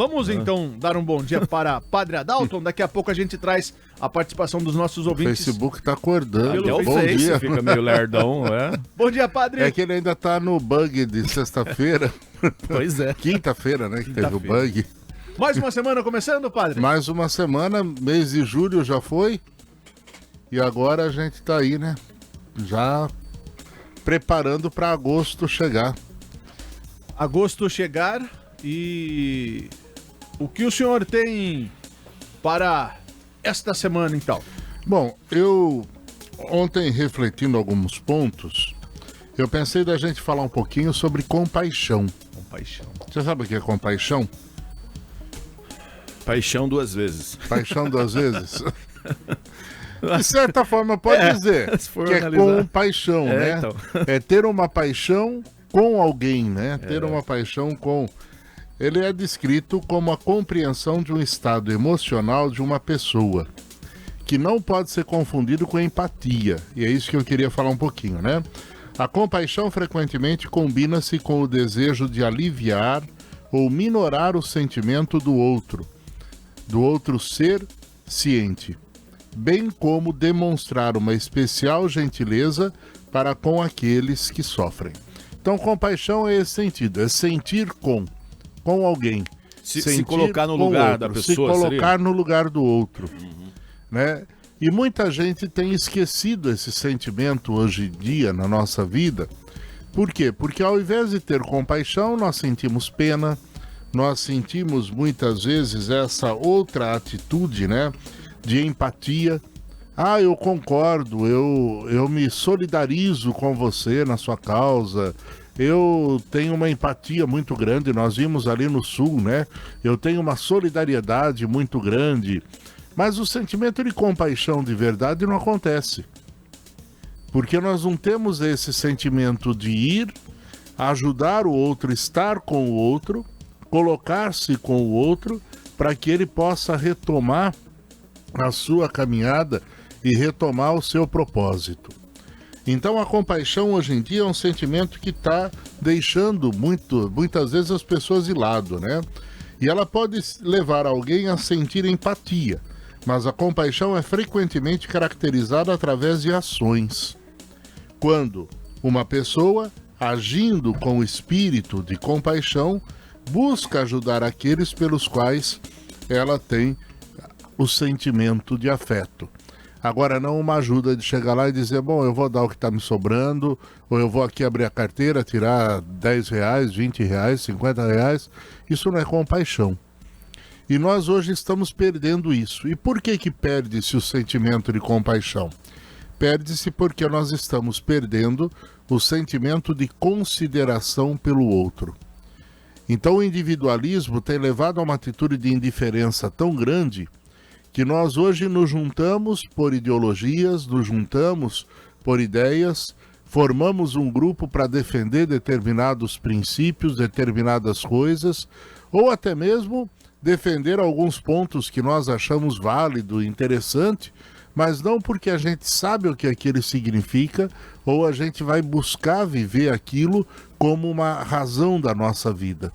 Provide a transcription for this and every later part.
Vamos então dar um bom dia para Padre Adalton. Daqui a pouco a gente traz a participação dos nossos ouvintes. O Facebook tá acordando. Até o Bom Face dia. fica meio lerdão, é? Bom dia, Padre. É que ele ainda tá no bug de sexta-feira. Pois é. Quinta-feira, né, que teve o bug. Mais uma semana começando, Padre? Mais uma semana, mês de julho já foi. E agora a gente tá aí, né? Já preparando para agosto chegar. Agosto chegar e o que o senhor tem para esta semana, então? Bom, eu ontem refletindo alguns pontos, eu pensei da gente falar um pouquinho sobre compaixão. Compaixão. Você sabe o que é compaixão? Paixão 2 vezes. Paixão 2 vezes? De certa forma pode dizer que é compaixão, né? Então. É ter uma paixão com alguém, né? Ter uma paixão com... Ele é descrito como a compreensão de um estado emocional de uma pessoa, que não pode ser confundido com empatia. E é isso que eu queria falar um pouquinho, né? A compaixão frequentemente combina-se com o desejo de aliviar ou minorar o sentimento do outro ser ciente, bem como demonstrar uma especial gentileza para com aqueles que sofrem. Então, compaixão é esse sentido, é sentir com alguém. Se colocar no lugar da pessoa. Se colocar no lugar do outro. Né? E muita gente tem esquecido esse sentimento hoje em dia na nossa vida. Por quê? Porque ao invés de ter compaixão, nós sentimos pena, nós sentimos muitas vezes essa outra atitude, né, de empatia. Ah, eu concordo, eu me solidarizo com você na sua causa, eu tenho uma empatia muito grande, nós vimos ali no Sul, né, eu tenho uma solidariedade muito grande, mas o sentimento de compaixão de verdade não acontece. Porque nós não temos esse sentimento de ir, ajudar o outro, estar com o outro, colocar-se com o outro, para que ele possa retomar a sua caminhada e retomar o seu propósito. Então a compaixão hoje em dia é um sentimento que está deixando muitas vezes as pessoas de lado, né? E ela pode levar alguém a sentir empatia, mas a compaixão é frequentemente caracterizada através de ações. Quando uma pessoa, agindo com o espírito de compaixão, busca ajudar aqueles pelos quais ela tem o sentimento de afeto. Agora, não uma ajuda de chegar lá e dizer, bom, eu vou dar o que está me sobrando, ou eu vou aqui abrir a carteira, tirar R$10, R$20, R$50. Isso não é compaixão. E nós hoje estamos perdendo isso. E por que perde-se o sentimento de compaixão? Perde-se porque nós estamos perdendo o sentimento de consideração pelo outro. Então o individualismo tem levado a uma atitude de indiferença tão grande que nós hoje nos juntamos por ideologias, nos juntamos por ideias, formamos um grupo para defender determinados princípios, determinadas coisas, ou até mesmo defender alguns pontos que nós achamos válido, interessante, mas não porque a gente sabe o que aquilo significa, ou a gente vai buscar viver aquilo como uma razão da nossa vida.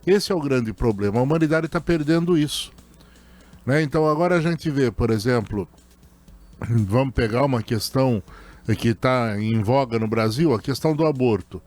Esse é o grande problema, a humanidade está perdendo isso. Né? Então agora a gente vê, por exemplo, vamos pegar uma questão que está em voga no Brasil, a questão do aborto.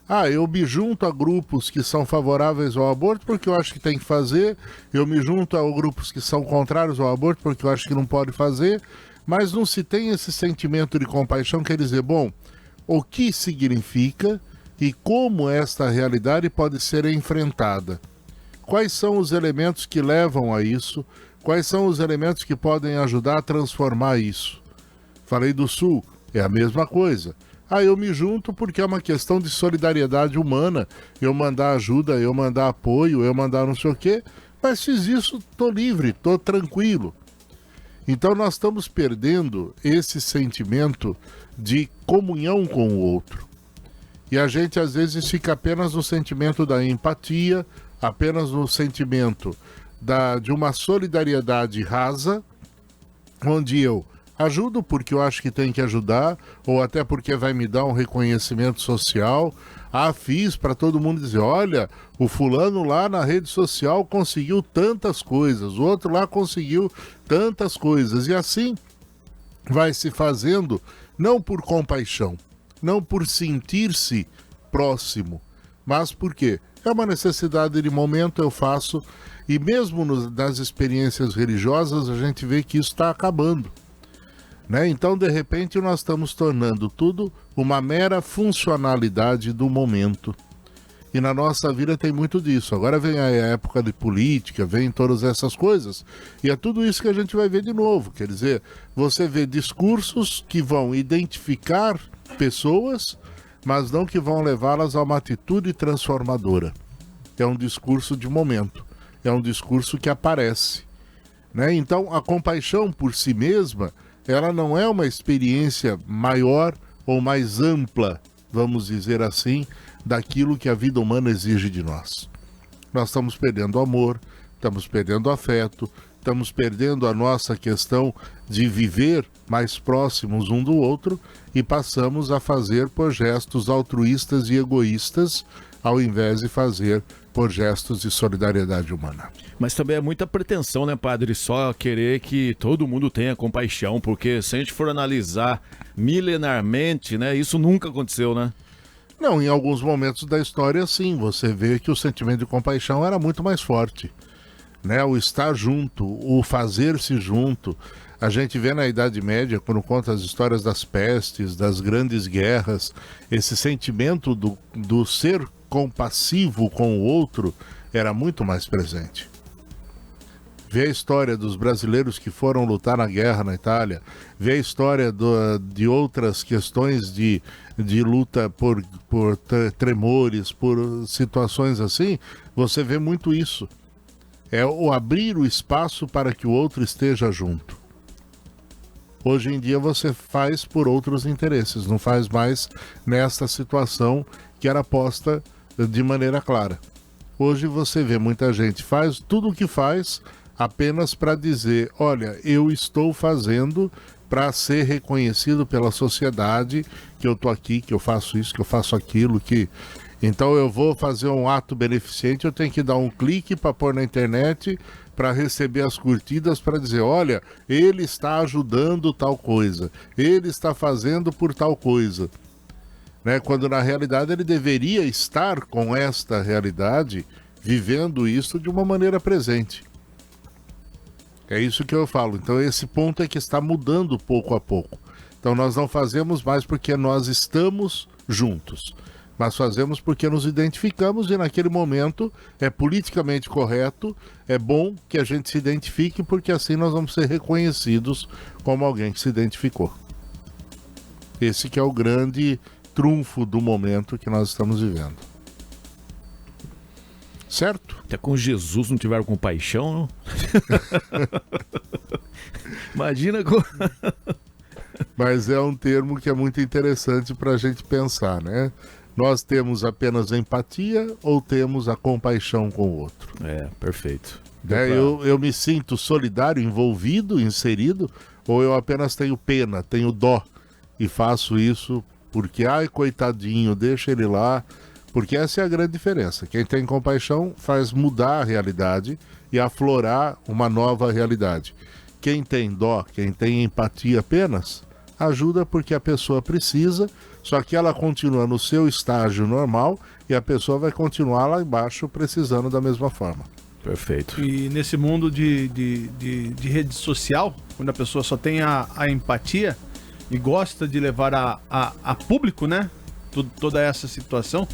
Ah, eu me junto a grupos que são favoráveis ao aborto porque eu acho que tem que fazer, eu me junto a grupos que são contrários ao aborto porque eu acho que não pode fazer, mas não se tem esse sentimento de compaixão, quer dizer, bom, o que significa e como esta realidade pode ser enfrentada? Quais são os elementos que levam a isso? Quais são os elementos que podem ajudar a transformar isso? Falei do Sul, é a mesma coisa. Ah, eu me junto porque é uma questão de solidariedade humana, eu mandar ajuda, eu mandar apoio, eu mandar não sei o quê, mas fiz isso, tô livre, tô tranquilo. Então nós estamos perdendo esse sentimento de comunhão com o outro. E a gente às vezes fica apenas no sentimento da empatia, apenas no sentimento de uma solidariedade rasa, onde eu Ajudo porque eu acho que tem que ajudar, ou até porque vai me dar um reconhecimento social. Fiz para todo mundo dizer, olha, o fulano lá na rede social conseguiu tantas coisas, o outro lá conseguiu tantas coisas. E assim vai se fazendo, não por compaixão, não por sentir-se próximo, mas porque é uma necessidade de momento, eu faço. E mesmo nas experiências religiosas, a gente vê que isso está acabando. Né? Então, de repente, nós estamos tornando tudo uma mera funcionalidade do momento. E na nossa vida tem muito disso. Agora vem a época de política, vem todas essas coisas. E é tudo isso que a gente vai ver de novo. Quer dizer, você vê discursos que vão identificar pessoas, mas não que vão levá-las a uma atitude transformadora. É um discurso de momento. É um discurso que aparece. Né? Então, a compaixão por si mesma, ela não é uma experiência maior ou mais ampla, vamos dizer assim, daquilo que a vida humana exige de nós. Nós estamos perdendo amor, estamos perdendo afeto, estamos perdendo a nossa questão de viver mais próximos um do outro e passamos a fazer por gestos altruístas e egoístas, ao invés de fazer por gestos de solidariedade humana. Mas também é muita pretensão, né, padre? Só querer que todo mundo tenha compaixão, porque se a gente for analisar milenarmente, né, isso nunca aconteceu, né? Não, em alguns momentos da história, sim, você vê que o sentimento de compaixão era muito mais forte. Né? O estar junto, o fazer-se junto. A gente vê na Idade Média, quando conta as histórias das pestes, das grandes guerras, esse sentimento do ser compassivo com o outro era muito mais presente. Vê a história dos brasileiros que foram lutar na guerra na Itália, vê a história de outras questões de luta por tremores, por situações assim, você vê muito isso. É o abrir o espaço para que o outro esteja junto. Hoje em dia você faz por outros interesses, não faz mais nesta situação que era posta de maneira clara. Hoje você vê muita gente faz tudo o que faz apenas para dizer, olha, eu estou fazendo para ser reconhecido pela sociedade que eu estou aqui, que eu faço isso, que eu faço aquilo, que... Então eu vou fazer um ato beneficente, eu tenho que dar um clique para pôr na internet, para receber as curtidas, para dizer, olha, ele está ajudando tal coisa, ele está fazendo por tal coisa. Né? Quando na realidade ele deveria estar com esta realidade, vivendo isso de uma maneira presente. É isso que eu falo. Então esse ponto é que está mudando pouco a pouco. Então nós não fazemos mais porque nós estamos juntos, mas fazemos porque nos identificamos e naquele momento é politicamente correto, é bom que a gente se identifique porque assim nós vamos ser reconhecidos como alguém que se identificou. Esse que é o grande trunfo do momento que nós estamos vivendo. Certo? Até com Jesus não tiveram compaixão, não? Imagina com... Mas é um termo que é muito interessante para a gente pensar, né? Nós temos apenas empatia ou temos a compaixão com o outro? É, perfeito. Eu me sinto solidário, envolvido, inserido, ou eu apenas tenho pena, tenho dó e faço isso porque, ai, coitadinho, deixa ele lá. Porque essa é a grande diferença. Quem tem compaixão faz mudar a realidade e aflorar uma nova realidade. Quem tem dó, quem tem empatia apenas, ajuda porque a pessoa precisa, só que ela continua no seu estágio normal e a pessoa vai continuar lá embaixo precisando da mesma forma. Perfeito. E nesse mundo de rede social, quando a pessoa só tem a empatia e gosta de levar a público, né, toda essa situação,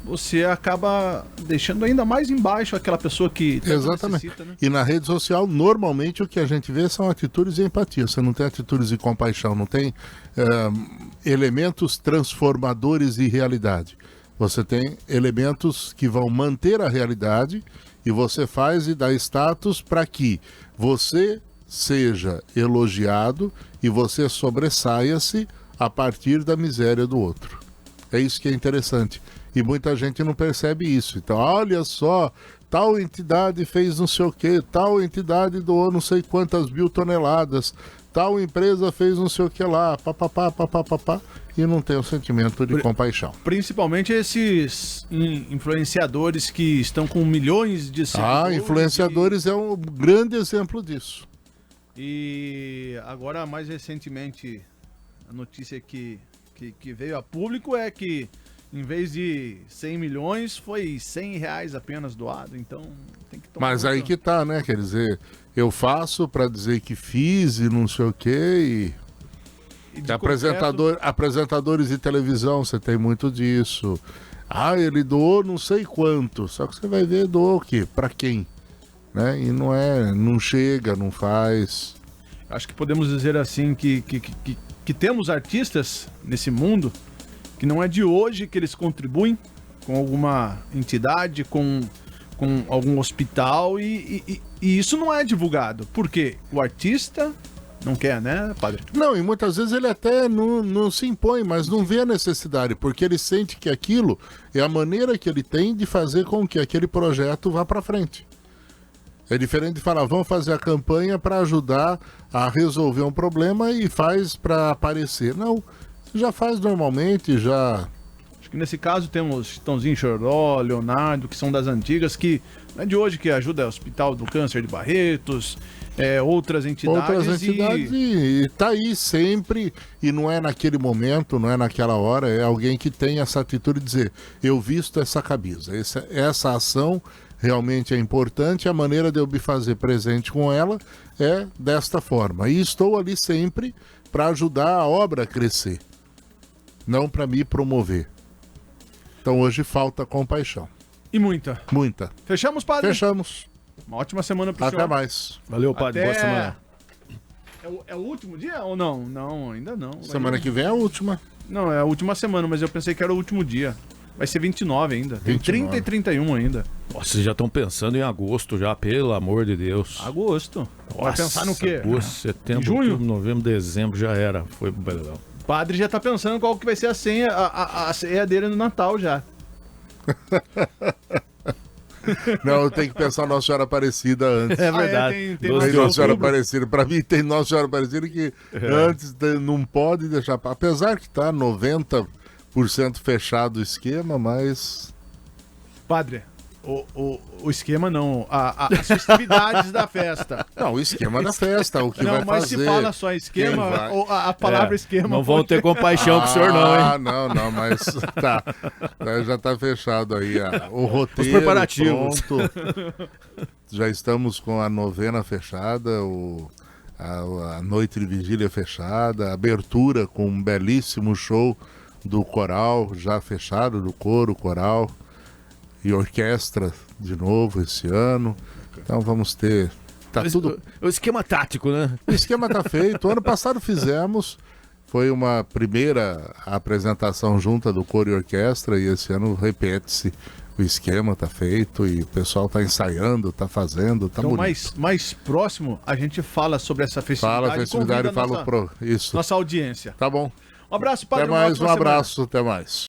você acaba deixando ainda mais embaixo aquela pessoa que exatamente necessita, né? E na rede social, normalmente, o que a gente vê são atitudes de empatia. Você não tem atitudes de compaixão, não tem elementos transformadores de realidade. Você tem elementos que vão manter a realidade e você faz e dá status para que você seja elogiado e você sobressaia-se a partir da miséria do outro. É isso que é interessante. E muita gente não percebe isso. Então, olha só, tal entidade fez não sei o que, tal entidade doou não sei quantas mil toneladas, tal empresa fez não sei o que lá, papapá, papapá, e não tem o sentimento de compaixão. Principalmente esses influenciadores que estão com milhões de seguidores. Influenciadores é um grande exemplo disso. E agora, mais recentemente, a notícia que veio a público é que em vez de 100 milhões, foi 100 reais apenas doado, então tem que tomar... Mas aí que tá, né? Quer dizer, eu faço para dizer que fiz e não sei o quê e apresentadores de televisão, você tem muito disso. Ele doou não sei quanto, só que você vai ver, doou o quê? Para quem? Né? E não chega, não faz. Acho que podemos dizer assim que temos artistas nesse mundo que não é de hoje que eles contribuem com alguma entidade, com algum hospital e isso não é divulgado. Por quê? O artista não quer, né, padre? Não, e muitas vezes ele até não se impõe, mas não vê a necessidade, porque ele sente que aquilo é a maneira que ele tem de fazer com que aquele projeto vá para frente. É diferente de falar, vamos fazer a campanha para ajudar a resolver um problema e faz para aparecer. Não, já faz normalmente, já... Acho que nesse caso temos Chitãozinho Choró, Leonardo, que são das antigas, que não é de hoje que ajuda o Hospital do Câncer de Barretos, outras entidades. E tá aí sempre, e não é naquele momento, não é naquela hora, é alguém que tem essa atitude de dizer, eu visto essa camisa, essa ação realmente é importante, a maneira de eu me fazer presente com ela é desta forma. E estou ali sempre para ajudar a obra a crescer, não para me promover. Então hoje falta compaixão. E muita. Muita. Fechamos, padre? Fechamos. Uma ótima semana pro Até senhor. mais. Valeu, padre. Boa semana. É o último dia ou não? Não, ainda não. Semana que vem é a última. Não, é a última semana, mas eu pensei que era o último dia. Vai ser 29 ainda. Tem 30 e 31 ainda. Nossa, vocês já estão pensando em agosto já, pelo amor de Deus. Agosto. Vai pensar no quê? Agosto, setembro, junho? outubro, novembro, dezembro, já era. Foi legal. O padre já tá pensando qual que vai ser a senha, a ceia dele no Natal já. Não, eu tenho que pensar Nossa Senhora Aparecida antes. É verdade. Tem Tem mais Nossa Senhora outubro. Aparecida. Pra mim tem Nossa Senhora Aparecida que antes não pode deixar. Apesar que tá 90% fechado o esquema, mas... Padre, o esquema não, as festividades da festa. Não, o esquema da festa, o que Não, vai mas fazer. se fala só esquema, vai? ou a palavra esquema... Não vão pode- ter compaixão com o senhor, não, hein? Não, mas tá. Já tá fechado aí o roteiro. Os preparativos. Pronto. Já estamos com a novena fechada, a noite de vigília fechada, a abertura com um belíssimo show do coral já fechado, do coro, coral e orquestra de novo esse ano. Então vamos ter... Tá tudo... O esquema tático, né? O esquema tá feito. Ano passado fizemos, foi uma primeira apresentação junta do coro e orquestra, e esse ano repete-se. O esquema tá feito e o pessoal tá ensaiando, tá fazendo, tá Então, bonito. mais próximo, a gente fala sobre essa festividade. Fala a festividade, convida fala isso. nossa audiência. Tá bom. Um abraço, padre. Até uma mais, ótima um semana. abraço, até mais.